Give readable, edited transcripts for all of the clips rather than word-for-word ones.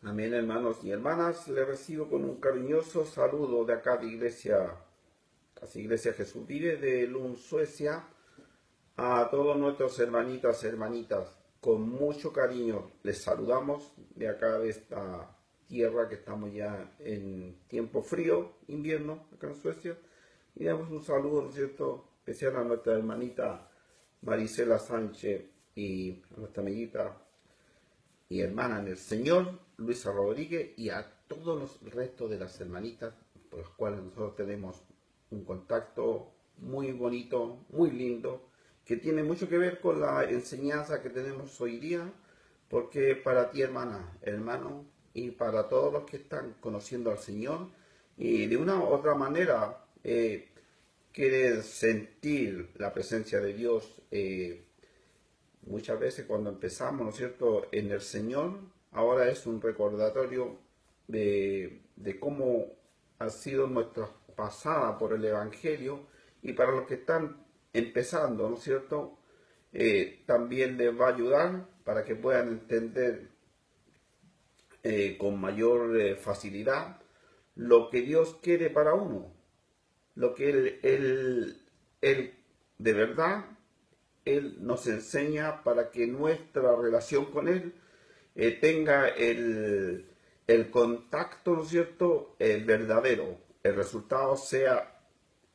Amén, hermanos y hermanas. Les recibo con un cariñoso saludo de acá de Iglesia Jesús Vive de Lund, Suecia, a todos nuestros hermanitas. Con mucho cariño les saludamos de acá de esta tierra que estamos ya en tiempo frío, invierno, acá en Suecia. Y damos un saludo, ¿no es cierto?, especial a nuestra hermanita Marisela Sánchez y a nuestra amiguita y hermana en el Señor, Luisa Rodríguez, y a todos los restos de las hermanitas por las cuales nosotros tenemos un contacto muy bonito, muy lindo, que tiene mucho que ver con la enseñanza que tenemos hoy día, porque para ti, hermana, hermano, y para todos los que están conociendo al Señor, y de una u otra manera quieren sentir la presencia de Dios, muchas veces cuando empezamos, ¿no es cierto?, en el Señor, ahora es un recordatorio de cómo ha sido nuestra pasada por el Evangelio, y para los que están empezando, ¿no es cierto?, también les va a ayudar para que puedan entender con mayor facilidad lo que Dios quiere para uno, lo que Él de verdad Él nos enseña para que nuestra relación con Él tenga el contacto, ¿no es cierto?, el verdadero. El resultado sea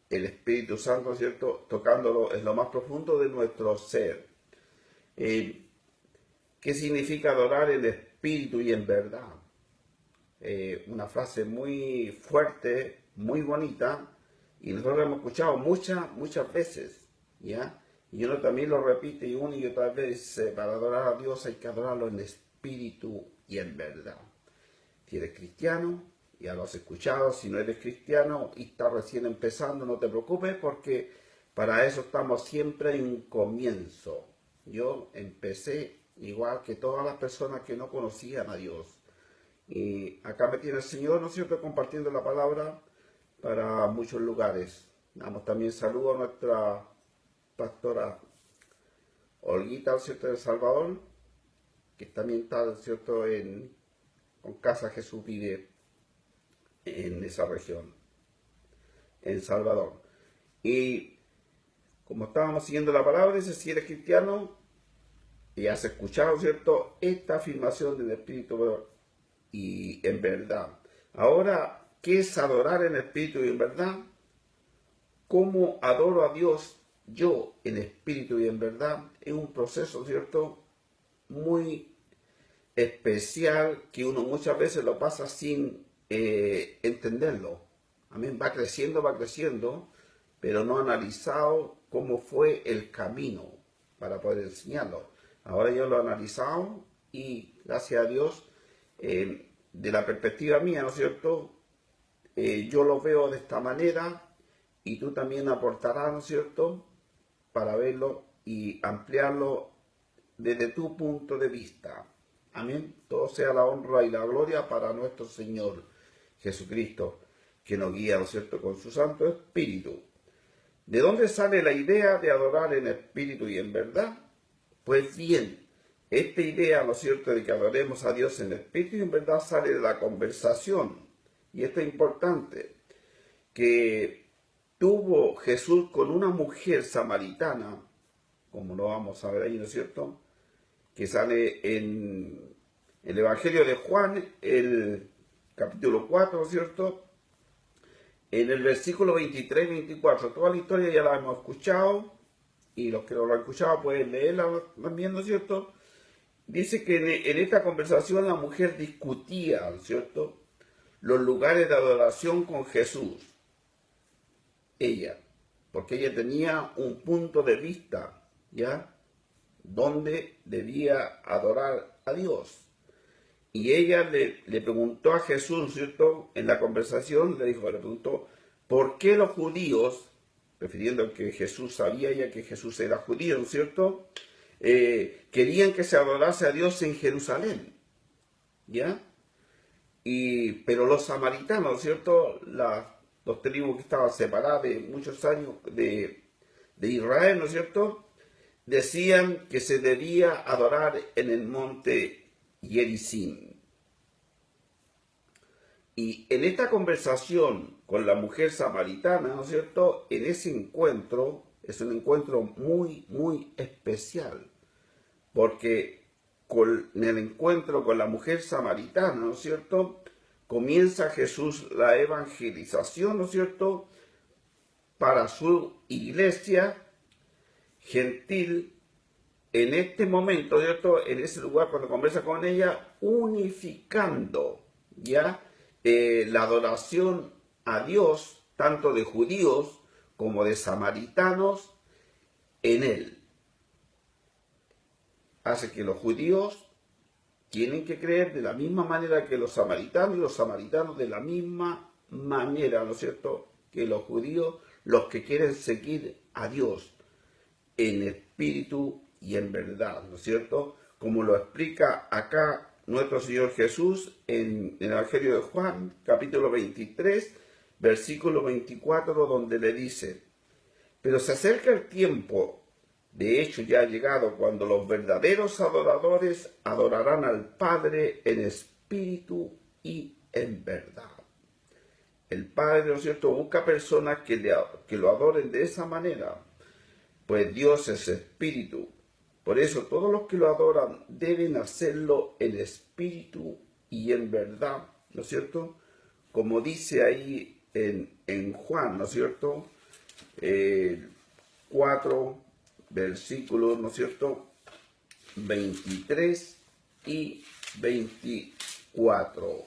el Espíritu Santo, ¿no es cierto?, tocándolo en lo más profundo de nuestro ser. ¿Qué significa adorar en espíritu y en verdad? Una frase muy fuerte, muy bonita, y nosotros la hemos escuchado muchas veces, ¿ya? Y uno también lo repite y una y otra vez, para adorar a Dios hay que adorarlo en espíritu y en verdad. Si eres cristiano, ya lo has escuchado. Si no eres cristiano y estás recién empezando, no te preocupes, porque para eso estamos siempre en un comienzo. Yo empecé igual que todas las personas que no conocían a Dios. Y acá me tiene el Señor, ¿no es cierto?, compartiendo la palabra para muchos lugares. Damos también saludo a nuestra pastora Olguita, ¿no es cierto?, de El Salvador, que también está, ¿no es cierto?, con Casa Jesús Vive en esa región, en El Salvador. Y como estábamos siguiendo la palabra, dice, si eres cristiano y has escuchado, ¿cierto?, esta afirmación del Espíritu y en verdad. Ahora, ¿qué es adorar en espíritu y en verdad? ¿Cómo adoro a Dios yo en espíritu y en verdad? Es un proceso, ¿cierto?, muy especial que uno muchas veces lo pasa sin entenderlo. Amén, va creciendo, pero no ha analizado cómo fue el camino para poder enseñarlo. Ahora yo lo he analizado y gracias a Dios, de la perspectiva mía, ¿no es cierto?, yo lo veo de esta manera y tú también aportarás, ¿no es cierto?, para verlo y ampliarlo desde tu punto de vista. Amén. Todo sea la honra y la gloria para nuestro Señor Jesucristo, que nos guía, ¿no es cierto?, con su Santo Espíritu. ¿De dónde sale la idea de adorar en espíritu y en verdad? Pues bien, esta idea, ¿no es cierto?, de que adoremos a Dios en espíritu y en verdad sale de la conversación. Y esto es importante, que tuvo Jesús con una mujer samaritana, como lo vamos a ver ahí, ¿no es cierto?, que sale en el Evangelio de Juan, el capítulo 4, ¿no es cierto?, en el versículo 23 y 24. Toda la historia ya la hemos escuchado, y los que no lo han escuchado pueden leerla también, ¿no es cierto? Dice que en esta conversación la mujer discutía, ¿no es cierto?, los lugares de adoración con Jesús. Ella, porque ella tenía un punto de vista, ¿ya?, donde debía adorar a Dios. Y ella le preguntó a Jesús, ¿no es cierto?, en la conversación, le preguntó, ¿por qué los judíos, refiriendo que Jesús sabía ya que Jesús era judío, ¿no es cierto?, querían que se adorase a Dios en Jerusalén, ¿ya? Pero los samaritanos, ¿no es cierto?, los tribus que estaban separadas de muchos años de Israel, ¿no es cierto?, decían que se debía adorar en el monte Gerizim. Y en esta conversación con la mujer samaritana, ¿no es cierto? En ese encuentro, es un encuentro muy, muy especial, porque en el encuentro con la mujer samaritana, ¿no es cierto? Comienza Jesús la evangelización, ¿no es cierto?, para su iglesia gentil en este momento, ¿cierto?, en ese lugar cuando conversa con ella, unificando ya la adoración a Dios, tanto de judíos como de samaritanos, en él. Hace que los judíos tienen que creer de la misma manera que los samaritanos y los samaritanos de la misma manera, ¿no es cierto?, que los judíos, los que quieren seguir a Dios en espíritu y en verdad, ¿no es cierto? Como lo explica acá nuestro Señor Jesús en el Evangelio de Juan, capítulo 23, versículo 24, donde le dice: pero se acerca el tiempo, de hecho ya ha llegado, cuando los verdaderos adoradores adorarán al Padre en espíritu y en verdad. El Padre, ¿no es cierto?, busca personas que lo adoren de esa manera, pues Dios es espíritu. Por eso todos los que lo adoran deben hacerlo en espíritu y en verdad, ¿no es cierto? Como dice ahí en Juan, ¿no es cierto? 4 versículos, ¿no es cierto?, 23 y 24.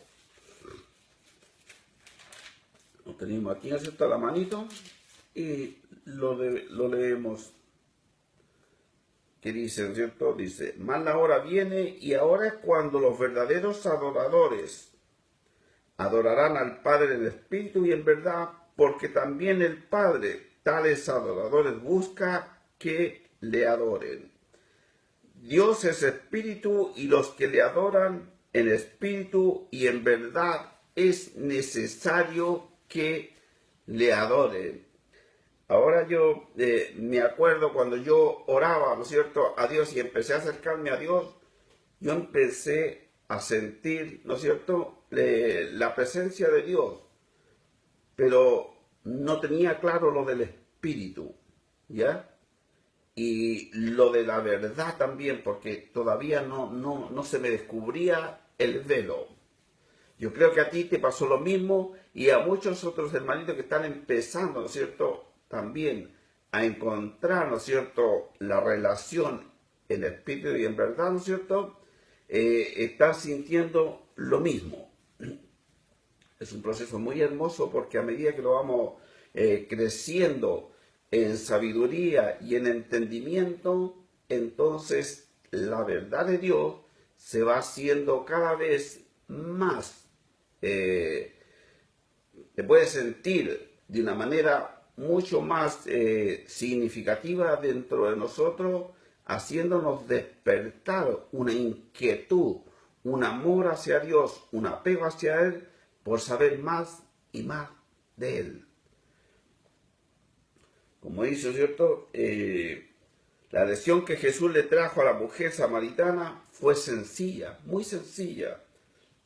Lo tenemos aquí, ¿no es cierto?, a la manito, y lo leemos. Que dice, ¿no es cierto? Dice: mas la hora viene y ahora es cuando los verdaderos adoradores adorarán al Padre en espíritu y en verdad, porque también el Padre tales adoradores busca que le adoren. Dios es espíritu y los que le adoran en espíritu y en verdad es necesario que le adoren. Ahora yo me acuerdo cuando yo oraba, ¿no es cierto?, a Dios y empecé a acercarme a Dios, yo empecé a sentir, ¿no es cierto?, la presencia de Dios, pero no tenía claro lo del Espíritu, ¿ya? Y lo de la verdad también, porque todavía no se me descubría el velo. Yo creo que a ti te pasó lo mismo y a muchos otros hermanitos que están empezando, ¿no es cierto?, también a encontrar, ¿no es cierto?, la relación en espíritu y en verdad, ¿no es cierto?, están sintiendo lo mismo. Es un proceso muy hermoso porque a medida que lo vamos creciendo en sabiduría y en entendimiento, entonces la verdad de Dios se va haciendo cada vez más, se puede sentir de una manera mucho más significativa dentro de nosotros, haciéndonos despertar una inquietud, un amor hacia Dios, un apego hacia Él, por saber más y más de Él. Como dice, ¿cierto?, la lección que Jesús le trajo a la mujer samaritana fue sencilla, muy sencilla.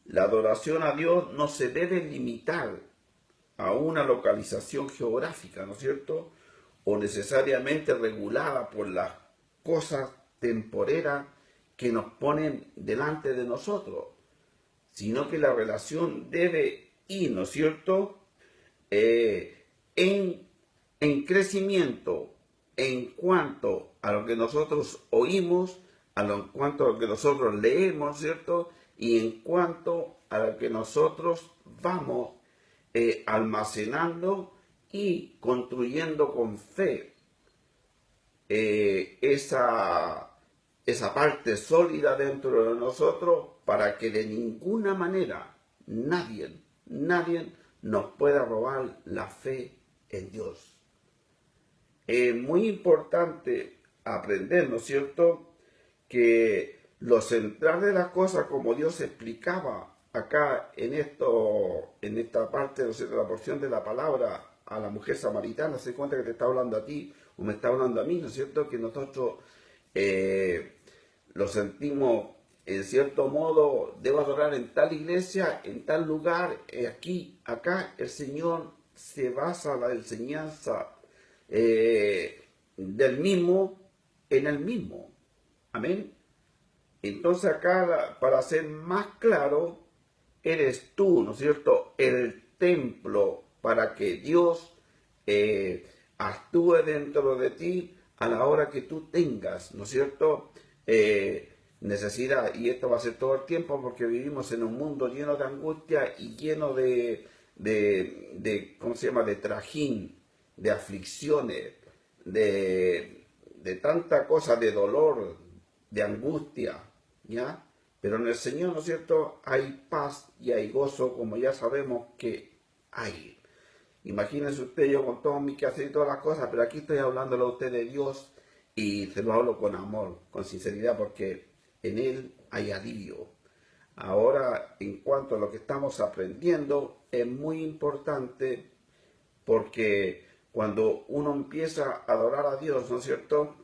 La adoración a Dios no se debe limitar a una localización geográfica, ¿no es cierto?, o necesariamente regulada por las cosas temporeras que nos ponen delante de nosotros, sino que la relación debe ir, ¿no es cierto?, en crecimiento en cuanto a lo que nosotros oímos, en cuanto a lo que nosotros leemos, ¿cierto?, y en cuanto a lo que nosotros vamos almacenando y construyendo con fe esa parte sólida dentro de nosotros, para que de ninguna manera nadie nos pueda robar la fe en Dios. Es muy importante aprender, ¿no es cierto?, que lo central de las cosas, como Dios explicaba acá en esta parte, ¿no es cierto?, la porción de la palabra a la mujer samaritana, se cuenta que te está hablando a ti o me está hablando a mí, ¿no es cierto?, que nosotros lo sentimos en cierto modo, debo adorar en tal iglesia, en tal lugar, aquí, acá. El Señor se basa la enseñanza del mismo en el mismo. Amén. Entonces acá, para ser más claro, eres tú, ¿no es cierto?, el templo para que Dios actúe dentro de ti a la hora que tú tengas, ¿no es cierto?, necesidad. Y esto va a ser todo el tiempo porque vivimos en un mundo lleno de angustia y lleno de ¿cómo se llama?, de trajín, de aflicciones, de tanta cosa, de dolor, de angustia, ¿ya? Pero en el Señor, ¿no es cierto?, hay paz y hay gozo, como ya sabemos que hay. Imagínense usted, yo con todo mi quehacer y todas las cosas, pero aquí estoy hablándole a usted de Dios y se lo hablo con amor, con sinceridad, porque en Él hay alivio. Ahora, en cuanto a lo que estamos aprendiendo, es muy importante porque cuando uno empieza a adorar a Dios, ¿no es cierto?,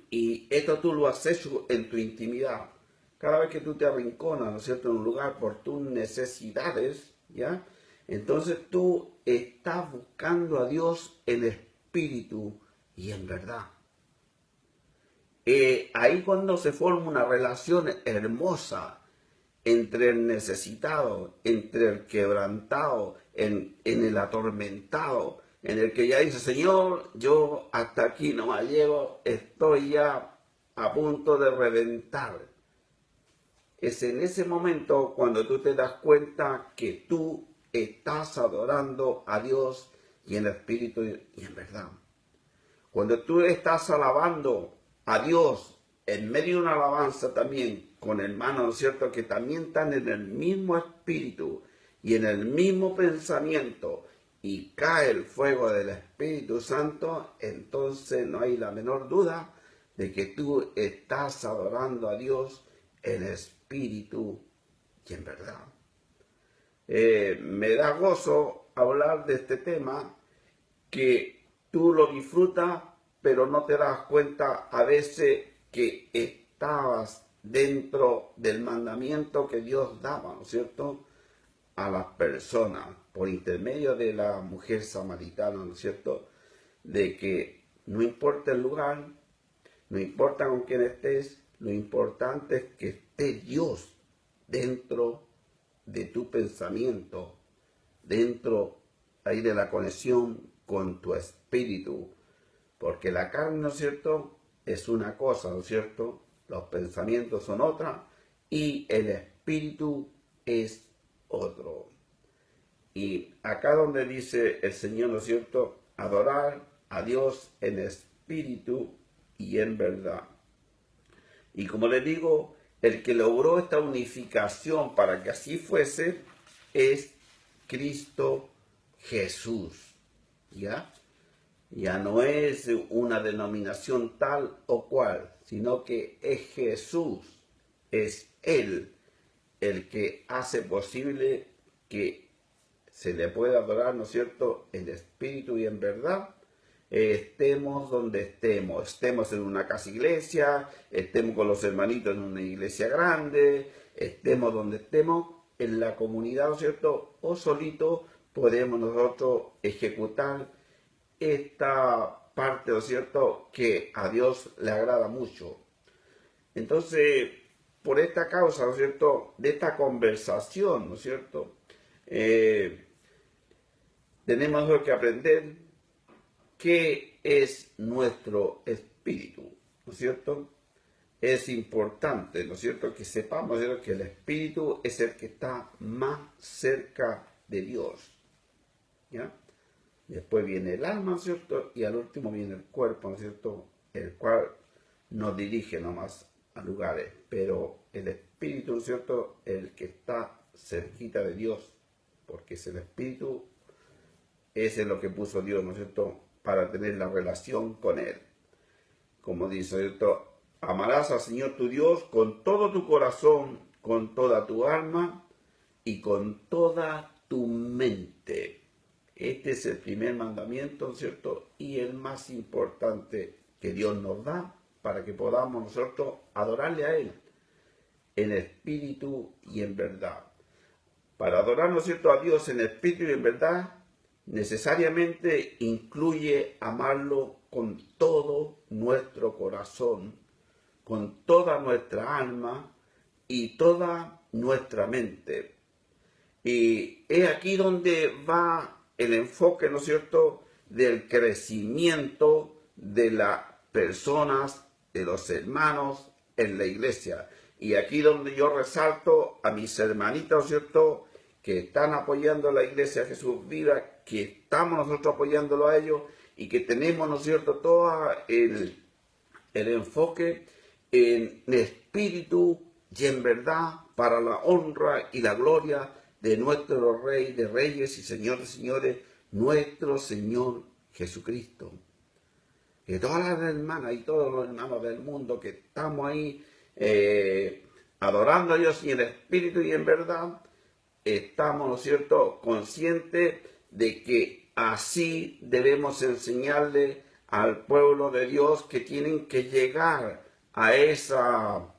y esto tú lo has hecho en tu intimidad. Cada vez que tú te arrinconas, ¿no es cierto?, en un lugar por tus necesidades, ¿ya? Entonces tú estás buscando a Dios en espíritu y en verdad. Ahí cuando se forma una relación hermosa entre el necesitado, entre el quebrantado, en el atormentado, en el que ya dice, Señor, yo hasta aquí no me llego, estoy ya a punto de reventar. Es en ese momento cuando tú te das cuenta que tú estás adorando a Dios y en espíritu y en verdad. Cuando tú estás alabando a Dios en medio de una alabanza también con hermanos, ¿no es cierto?, que también están en el mismo espíritu y en el mismo pensamiento y cae el fuego del Espíritu Santo, entonces no hay la menor duda de que tú estás adorando a Dios en espíritu y en verdad. Me da gozo hablar de este tema, que tú lo disfrutas, pero no te das cuenta a veces que estabas dentro del mandamiento que Dios daba, ¿no es cierto?, a las personas por intermedio de la mujer samaritana, ¿no es cierto?, de que no importa el lugar, no importa con quién estés, lo importante es que esté Dios dentro de tu pensamiento, dentro ahí de la conexión con tu espíritu, porque la carne, ¿no es cierto?, es una cosa, ¿no es cierto?, los pensamientos son otra y el espíritu es otro. Y acá donde dice el Señor, ¿no es cierto?, adorar a Dios en espíritu y en verdad. Y como les digo, el que logró esta unificación para que así fuese es Cristo Jesús, ¿ya? Ya no es una denominación tal o cual, sino que es Jesús, es Él el que hace posible que se le pueda adorar, ¿no es cierto?, en espíritu y en verdad, estemos donde estemos en una casa iglesia, estemos con los hermanitos en una iglesia grande, estemos donde estemos, en la comunidad, ¿no es cierto?, o solito podemos nosotros ejecutar esta parte, ¿no es cierto?, que a Dios le agrada mucho. Entonces, por esta causa, ¿no es cierto?, de esta conversación, ¿no es cierto?, tenemos que aprender qué es nuestro espíritu, ¿no es cierto? Es importante, ¿no es cierto?, que sepamos, ¿no es cierto?, que el espíritu es el que está más cerca de Dios, ¿ya? Después viene el alma, ¿no es cierto?, y al último viene el cuerpo, ¿no es cierto?, el cual nos dirige nomás a lugares, pero el espíritu, ¿no es cierto?, el que está cerquita de Dios, porque es el espíritu, ese es lo que puso Dios, ¿no es cierto?, para tener la relación con Él. Como dice, ¿no es cierto?, amarás al Señor tu Dios con todo tu corazón, con toda tu alma y con toda tu mente. Este es el primer mandamiento, ¿no es cierto?, y el más importante que Dios nos da para que podamos nosotros adorarle a Él. en espíritu y en verdad. Para adorar, ¿no es cierto?, a Dios en espíritu y en verdad, necesariamente incluye amarlo con todo nuestro corazón, con toda nuestra alma y toda nuestra mente. Y es aquí donde va el enfoque, ¿no es cierto?, del crecimiento de las personas, de los hermanos en la iglesia. Y aquí donde yo resalto a mis hermanitas, ¿no es cierto?, que están apoyando a la iglesia Jesús Viva, que estamos nosotros apoyándolo a ellos y que tenemos, ¿no es cierto?, todo el enfoque en espíritu y en verdad para la honra y la gloria de nuestro Rey de Reyes y Señor de Señores, nuestro Señor Jesucristo. Que todas las hermanas y todos los hermanos del mundo que estamos ahí adorando a Dios y en espíritu y en verdad, estamos, ¿no es cierto?, conscientes de que así debemos enseñarle al pueblo de Dios que tienen que llegar a esa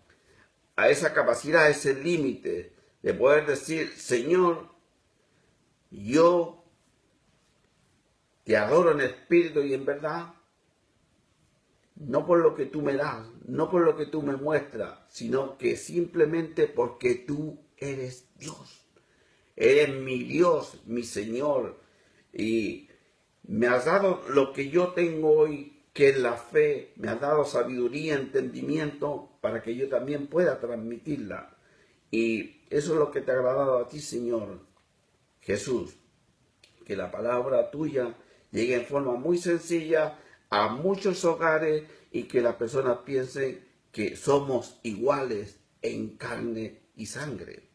capacidad, a ese límite de poder decir: Señor, yo te adoro en espíritu y en verdad, no por lo que tú me das, no por lo que tú me muestras, sino que simplemente porque tú eres Dios. Eres mi Dios, mi Señor, y me has dado lo que yo tengo hoy, que es la fe, me has dado sabiduría, entendimiento, para que yo también pueda transmitirla. Y eso es lo que te ha agradado a ti, Señor Jesús, que la palabra tuya llegue en forma muy sencilla a muchos hogares y que las personas piensen que somos iguales en carne y sangre.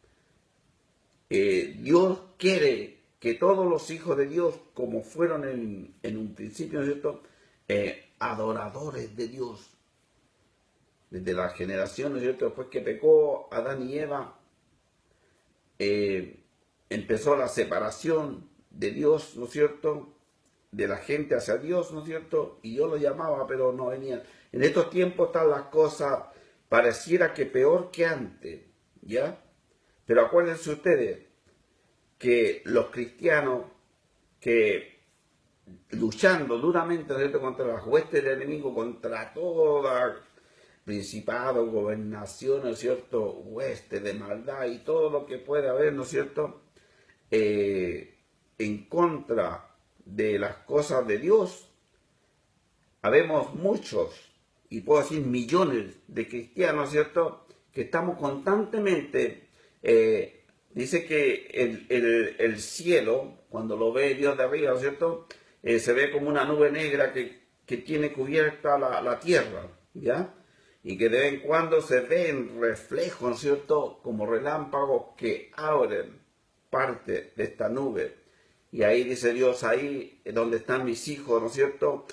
Dios quiere que todos los hijos de Dios, como fueron en un principio, ¿no es cierto?, adoradores de Dios. Desde la generación, ¿no es cierto?, después que pecó Adán y Eva, empezó la separación de Dios, ¿no es cierto?, de la gente hacia Dios, ¿no es cierto?, y Dios lo llamaba, pero no venía. En estos tiempos están las cosas, pareciera que peor que antes, ¿ya? Pero acuérdense ustedes que los cristianos que luchando duramente, ¿no es cierto?, contra las huestes del enemigo, contra toda principado, gobernación, ¿no es cierto?, hueste de maldad y todo lo que puede haber, ¿no es cierto?, en contra de las cosas de Dios, habemos muchos, y puedo decir millones de cristianos, ¿no es cierto?, que estamos constantemente, dice que el cielo, cuando lo ve Dios de arriba, ¿no es cierto?, se ve como una nube negra que tiene cubierta la tierra, ¿ya? Y que de vez en cuando se ven reflejos, ¿no es cierto?, como relámpagos que abren parte de esta nube. Y ahí dice Dios, ahí es donde están mis hijos, ¿no es cierto?,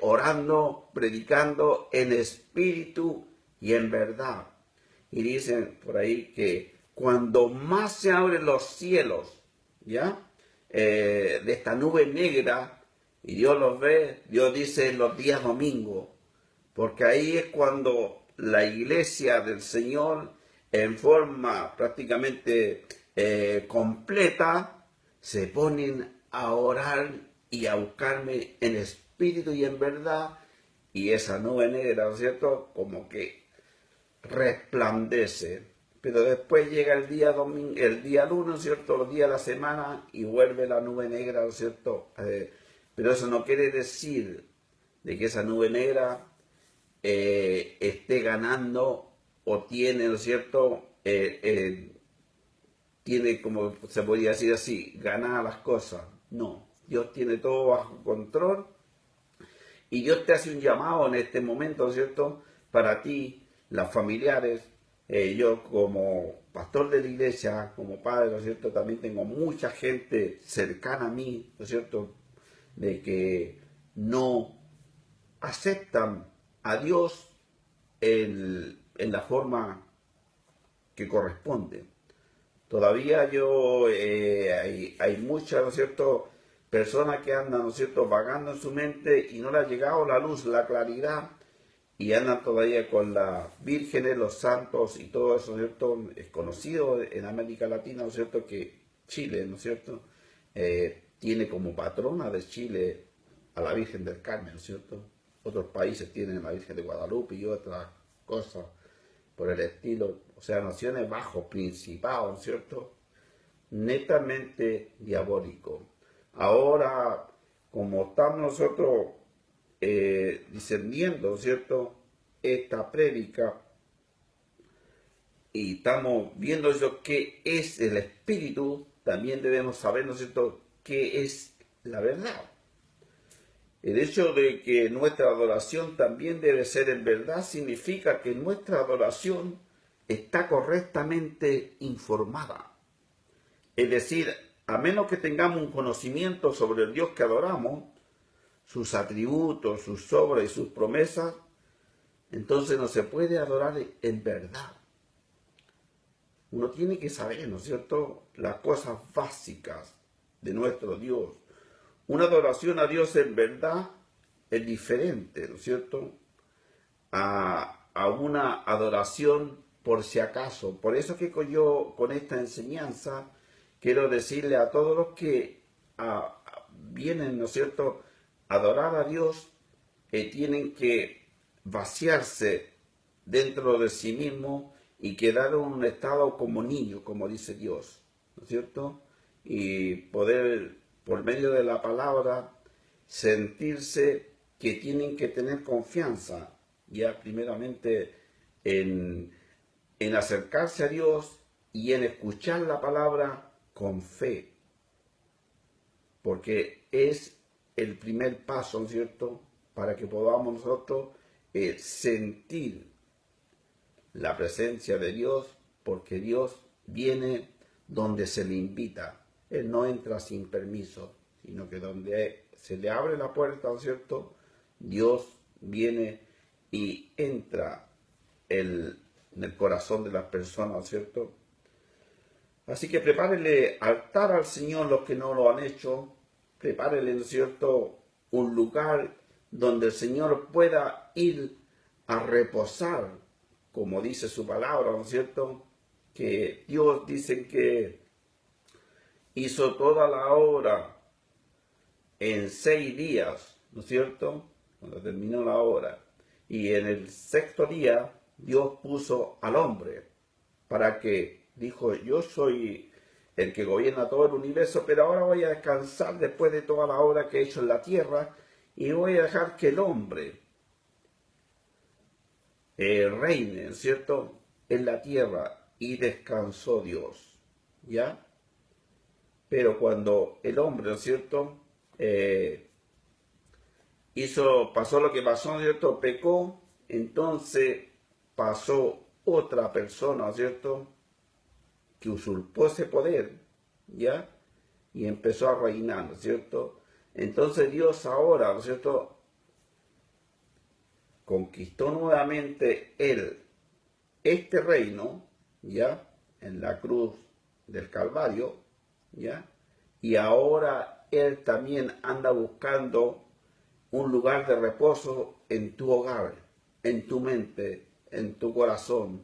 orando, predicando en espíritu y en verdad. Y dicen por ahí que cuando más se abren los cielos, ¿ya?, de esta nube negra, y Dios los ve, Dios dice en los días domingos, porque ahí es cuando la iglesia del Señor, en forma prácticamente completa, se ponen a orar y a buscarme en espíritu y en verdad, y esa nube negra, ¿no es cierto?, como que resplandece. Pero después llega el día domingo, el día lunes, ¿no es cierto?, los días de la semana, y vuelve la nube negra, ¿no es cierto? Pero eso no quiere decir de que esa nube negra esté ganando o tiene, ¿no es cierto?, tiene, como se podría decir así, ganar las cosas. No, Dios tiene todo bajo control y Dios te hace un llamado en este momento, ¿no es cierto?, para ti, las familiares. Yo como pastor de la iglesia, como padre, ¿no es cierto?, también tengo mucha gente cercana a mí, ¿no es cierto?, de que no aceptan a Dios en la forma que corresponde. Todavía hay muchas, ¿no es cierto?, personas que andan, ¿no es cierto?, vagando en su mente y no le ha llegado la luz, la claridad, y andan todavía con las vírgenes, los santos y todo eso, ¿no es cierto? Es conocido en América Latina, ¿no es cierto?, que Chile, ¿no es cierto?, tiene como patrona de Chile a la Virgen del Carmen, ¿no es cierto? Otros países tienen a la Virgen de Guadalupe y otras cosas por el estilo, o sea, naciones bajo principado, ¿no es cierto?, netamente diabólico. Ahora, como estamos nosotros discerniendo, ¿no es cierto?, esta prédica y estamos viendo eso, qué es el espíritu, también debemos saber, ¿no es cierto?, qué es la verdad. El hecho de que nuestra adoración también debe ser en verdad significa que nuestra adoración está correctamente informada. Es decir, a menos que tengamos un conocimiento sobre el Dios que adoramos, sus atributos, sus obras y sus promesas, entonces no se puede adorar en verdad. Uno tiene que saber, ¿no es cierto?, las cosas básicas de nuestro Dios. Una adoración a Dios en verdad es diferente, ¿no es cierto?, a una adoración por si acaso. Por eso que yo con esta enseñanza quiero decirle a todos los que vienen, ¿no es cierto?, a adorar a Dios, tienen que vaciarse dentro de sí mismo y quedar en un estado como niño, como dice Dios, ¿no es cierto?, y poder, por medio de la palabra, sentirse que tienen que tener confianza, ya primeramente en acercarse a Dios y en escuchar la palabra con fe, porque es el primer paso, ¿no es cierto?, para que podamos nosotros sentir la presencia de Dios, porque Dios viene donde se le invita. Él no entra sin permiso, sino que donde se le abre la puerta, ¿no es cierto?, Dios viene y entra en el corazón de las personas, ¿no es cierto? Así que prepárenle altar al Señor los que no lo han hecho, prepárenle, ¿no es cierto?, un lugar donde el Señor pueda ir a reposar, como dice su palabra, ¿no es cierto?, que Dios dice que hizo toda la obra en 6 días, ¿no es cierto?, cuando terminó la obra. Y en el 6.º día Dios puso al hombre para que, dijo, yo soy el que gobierna todo el universo, pero ahora voy a descansar después de toda la obra que he hecho en la tierra y voy a dejar que el hombre reine, ¿no es cierto?, en la tierra. Y descansó Dios, ¿ya? Pero cuando el hombre, ¿no es cierto?, pasó lo que pasó, ¿no es cierto?, pecó, entonces pasó otra persona, ¿no es cierto?, que usurpó ese poder, ¿ya?, y empezó a reinar, ¿no es cierto? Entonces Dios ahora, ¿no es cierto?, conquistó nuevamente este reino, ¿ya?, en la cruz del Calvario, ¿ya?, y ahora Él también anda buscando un lugar de reposo en tu hogar, en tu mente, en tu corazón,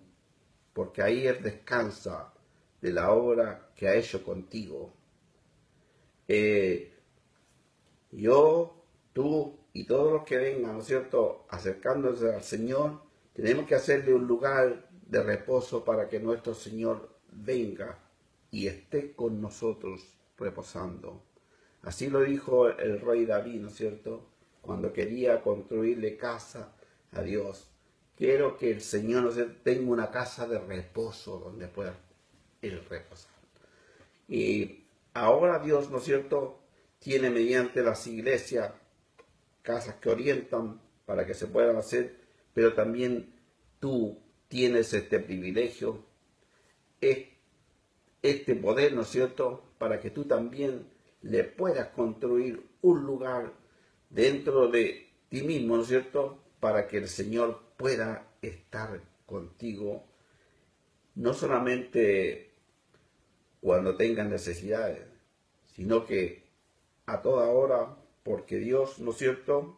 porque ahí Él descansa de la obra que ha hecho contigo. Yo, tú y todos los que vengan, ¿no es cierto?, acercándose al Señor, tenemos que hacerle un lugar de reposo para que nuestro Señor venga y esté con nosotros reposando. Así lo dijo el rey David, ¿no es cierto?, cuando quería construirle casa a Dios. Quiero que el Señor, ¿no es cierto?, tenga una casa de reposo donde pueda Él reposar. Y ahora Dios, ¿no es cierto?, tiene mediante las iglesias casas que orientan para que se puedan hacer, pero también tú tienes este privilegio, este poder, ¿no es cierto?, para que tú también le puedas construir un lugar dentro de ti mismo, ¿no es cierto?, para que el Señor pueda estar contigo, no solamente cuando tengas necesidades, sino que a toda hora, porque Dios, ¿no es cierto?,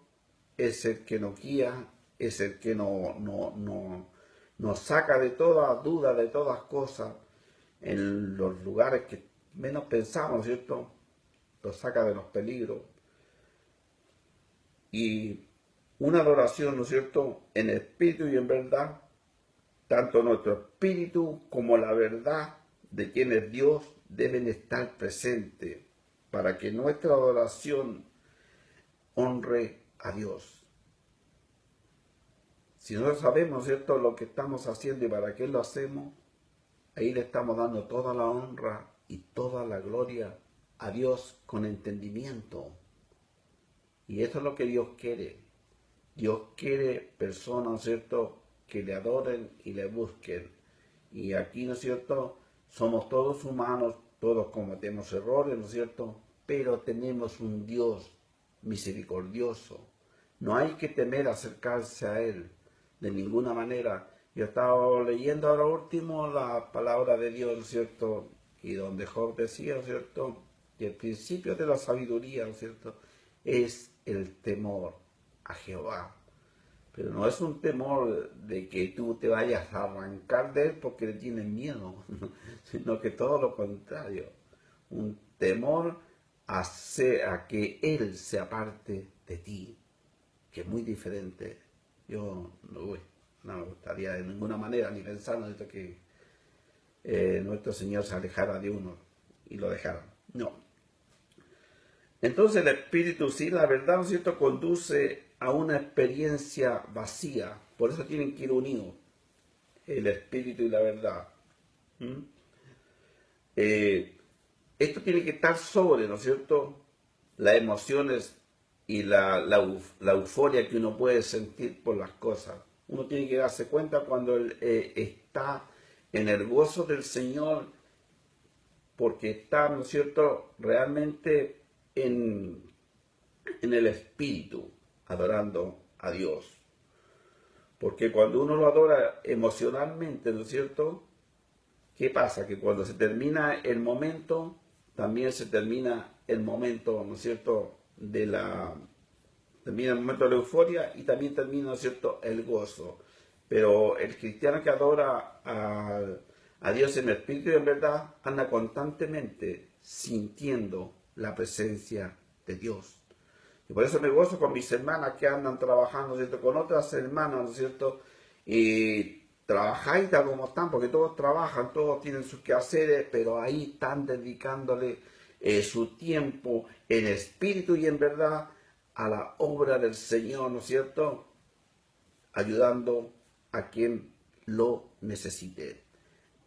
es el que nos guía, es el que nos saca de toda duda, de todas cosas, en los lugares que menos pensamos, ¿cierto? Nos saca de los peligros. Y una adoración, ¿no es cierto?, en espíritu y en verdad, tanto nuestro espíritu como la verdad de quién es Dios deben estar presentes para que nuestra adoración honre a Dios. Si no sabemos, ¿cierto?, lo que estamos haciendo y para qué lo hacemos, ahí le estamos dando toda la honra y toda la gloria a Dios con entendimiento. Y eso es lo que Dios quiere. Dios quiere personas, ¿no es cierto?, que le adoren y le busquen. Y aquí, ¿no es cierto?, somos todos humanos, todos cometemos errores, ¿no es cierto?, pero tenemos un Dios misericordioso. No hay que temer acercarse a Él de ninguna manera. Yo estaba leyendo ahora último la palabra de Dios, ¿no es cierto?, y donde Job decía, ¿no es cierto?, que el principio de la sabiduría, ¿no es cierto?, es el temor a Jehová. Pero no es un temor de que tú te vayas a arrancar de Él porque le tienes miedo, sino que todo lo contrario. Un temor a que Él se aparte de ti, que es muy diferente. Yo no me gustaría de ninguna manera ni pensar en esto que nuestro Señor se alejara de uno y lo dejara. No. Entonces el Espíritu, sí, la verdad, ¿no es cierto?, conduce a una experiencia vacía. Por eso tienen que ir unidos, el Espíritu y la verdad. Esto tiene que estar sobre, ¿no es cierto?, las emociones y la euforia que uno puede sentir por las cosas. Uno tiene que darse cuenta cuando él, está en el gozo del Señor, porque está, ¿no es cierto?, realmente en el Espíritu, adorando a Dios. Porque cuando uno lo adora emocionalmente, ¿no es cierto?, ¿qué pasa? Que cuando se termina el momento, también se termina el momento, ¿no es cierto?, termina el momento de la euforia y también termina, ¿no es cierto?, el gozo. Pero el cristiano que adora a Dios en espíritu y en verdad anda constantemente sintiendo la presencia de Dios. Y por eso me gozo con mis hermanas que andan trabajando, ¿no es cierto?, con otras hermanas, ¿no es cierto?, y trabajáis tal como están, porque todos trabajan, todos tienen sus quehaceres, pero ahí están dedicándole su tiempo en espíritu y en verdad a la obra del Señor, ¿no es cierto?, ayudando a quien lo necesite.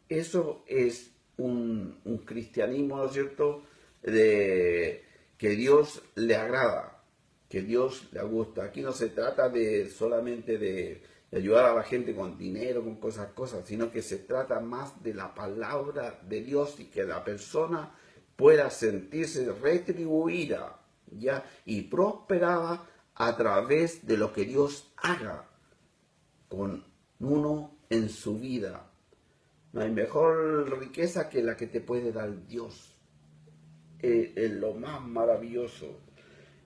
Eso es un cristianismo, ¿no es cierto?, que Dios le agrada, que Dios le gusta. Aquí no se trata solamente de ayudar a la gente con dinero, con cosas, sino que se trata más de la palabra de Dios y que la persona pueda sentirse retribuida, ¿ya?, y prosperada a través de lo que Dios haga con uno en su vida. No hay mejor riqueza que la que te puede dar Dios. Es lo más maravilloso.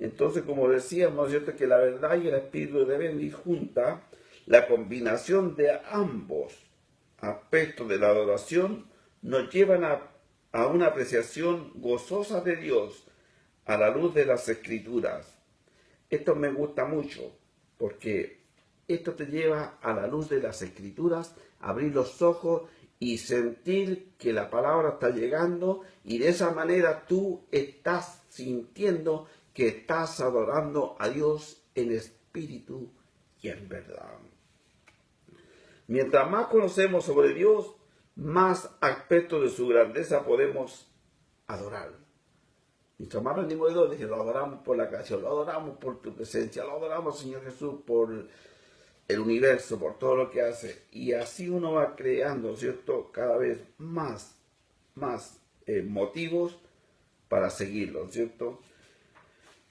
Entonces, como decíamos, ¿cierto?, que la verdad y el espíritu deben ir juntas. La combinación de ambos aspectos de la adoración nos llevan a una apreciación gozosa de Dios a la luz de las Escrituras. Esto me gusta mucho porque esto te lleva a la luz de las Escrituras, abrir los ojos y sentir que la palabra está llegando, y de esa manera tú estás sintiendo que estás adorando a Dios en espíritu y en verdad. Mientras más conocemos sobre Dios, más aspectos de su grandeza podemos adorar. Mientras más rendimos de Dios, lo adoramos por la creación, lo adoramos por tu presencia, lo adoramos, Señor Jesús, por el universo, por todo lo que hace. Y así uno va creando, ¿cierto?, cada vez más motivos para seguirlo, ¿cierto?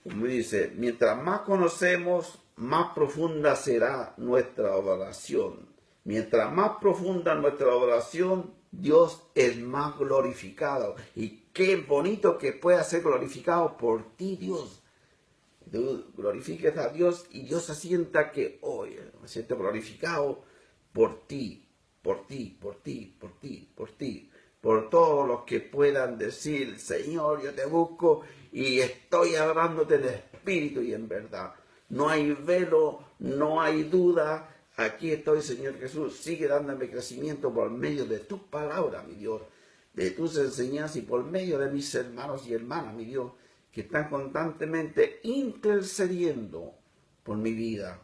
Como dice, mientras más conocemos, más profunda será nuestra adoración. Mientras más profunda nuestra adoración, Dios es más glorificado. Y qué bonito que pueda ser glorificado por ti, Dios. tú glorifiques a Dios y Dios se sienta que hoy me siento glorificado por ti, por ti, por ti, por ti, por ti, por todos los que puedan decir, Señor, yo te busco y estoy adorándote en espíritu y en verdad. No hay velo, no hay duda. Aquí estoy, Señor Jesús. Sigue dándome crecimiento por medio de tu palabra, mi Dios, de tus enseñanzas y por medio de mis hermanos y hermanas, mi Dios, que están constantemente intercediendo por mi vida.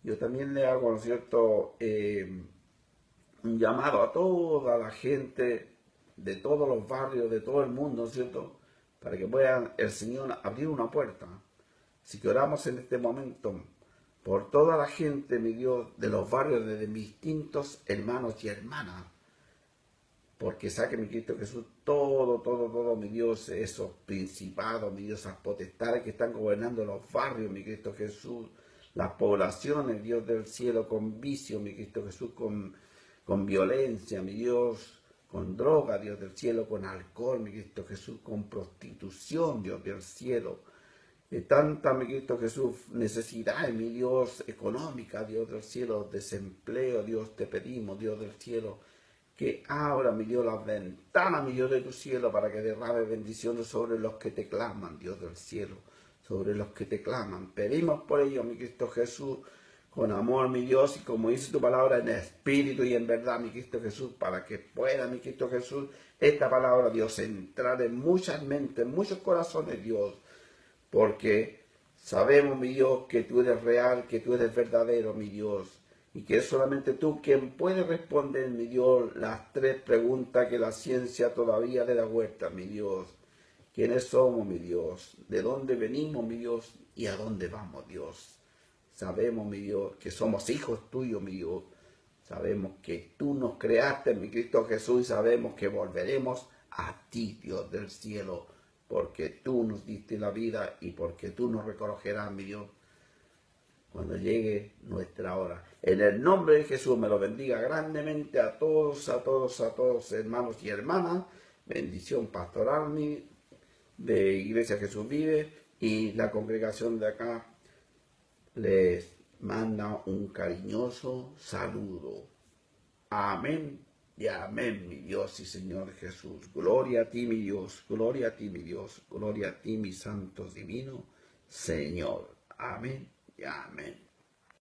Yo también le hago, ¿no es cierto?, un llamado a toda la gente de todos los barrios, de todo el mundo, ¿no es cierto?, para que puedan el Señor abrir una puerta. Así que oramos en este momento por toda la gente, mi Dios, de los barrios, de mis distintos hermanos y hermanas, porque saque mi Cristo Jesús todo, mi Dios, esos principados, mi Dios, esas potestades que están gobernando los barrios, mi Cristo Jesús, las poblaciones, Dios del cielo, con vicio, mi Cristo Jesús, con violencia, mi Dios, con droga, Dios del cielo, con alcohol, mi Cristo Jesús, con prostitución, Dios del cielo. Tanta, mi Cristo Jesús, necesidad, mi Dios, económica, Dios del cielo, desempleo, Dios, te pedimos, Dios del cielo, que abra, mi Dios, las ventanas, mi Dios, de tu cielo, para que derrame bendiciones sobre los que te claman, Dios del cielo, sobre los que te claman. Pedimos por ello, mi Cristo Jesús, con amor, mi Dios, y como dice tu palabra, en espíritu y en verdad, mi Cristo Jesús, para que pueda, mi Cristo Jesús, esta palabra, Dios, entrar en muchas mentes, en muchos corazones, Dios, porque sabemos, mi Dios, que tú eres real, que tú eres verdadero, mi Dios, y que es solamente tú quien puede responder, mi Dios, las tres preguntas que la ciencia todavía le da vuelta, mi Dios. ¿Quiénes somos, mi Dios? ¿De dónde venimos, mi Dios? ¿Y a dónde vamos, Dios? Sabemos, mi Dios, que somos hijos tuyos, mi Dios. Sabemos que tú nos creaste, mi Cristo Jesús, y sabemos que volveremos a ti, Dios del cielo, porque tú nos diste la vida y porque tú nos recogerás, mi Dios, cuando llegue nuestra hora. En el nombre de Jesús me lo bendiga grandemente a todos, hermanos y hermanas. Bendición pastoral de Iglesia Jesús Vive, y la congregación de acá les manda un cariñoso saludo. Amén y amén, mi Dios y Señor Jesús. Gloria a ti, mi Dios. Gloria a ti, mi Dios. Gloria a ti, mi Santo Divino Señor. Amén y amén.